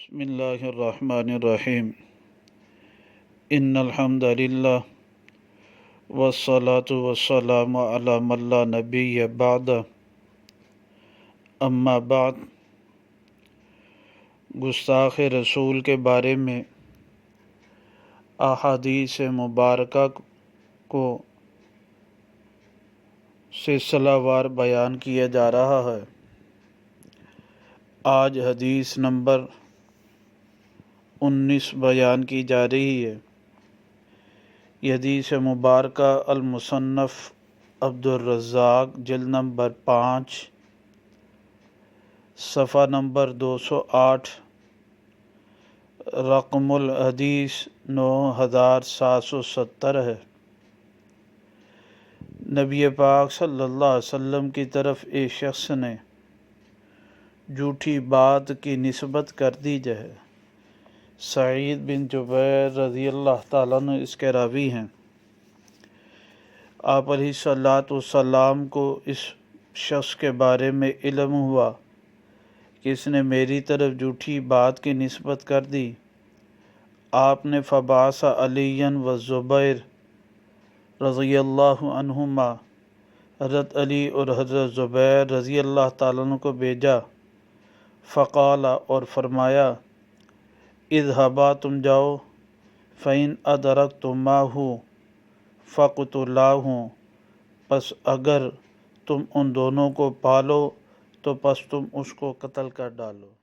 بسم اللہ الرحمن الرحیم ان الحمد للہ والصلاة والسلام علی من لا نبی بعد اما بعد۔ گستاخ رسول کے بارے میں احادیث مبارکہ کو سلسلہ وار بیان کیا جا رہا ہے۔ آج حدیث نمبر 19 بیان کی جا رہی ہے۔ یہ حدیث مبارکہ المصنف عبدالرزاق جلد نمبر 5 صفحہ نمبر 208 رقم الحدیث 9770 ہے۔ نبی پاک صلی اللہ علیہ وسلم کی طرف ایک شخص نے جھوٹی بات کی نسبت کر دی ہے۔ سعید بن جبیر رضی اللہ تعالیٰ عنہ اس کے راوی ہیں۔ آپ علیہ الصلوۃ والسلام کو اس شخص کے بارے میں علم ہوا کہ اس نے میری طرف جھوٹی بات کی نسبت کر دی۔ آپ نے فبعث علی و زبیر رضی اللہ عنہما، حضرت علی اور حضرت زبیر رضی اللہ تعالیٰ عنہ کو بھیجا۔ فقال، اور فرمایا، اذهبا، تم جاؤ، فإن أدركتموه فاقتلوه، پس اگر تم ان دونوں کو پالو تو پس تم اس کو قتل کر ڈالو۔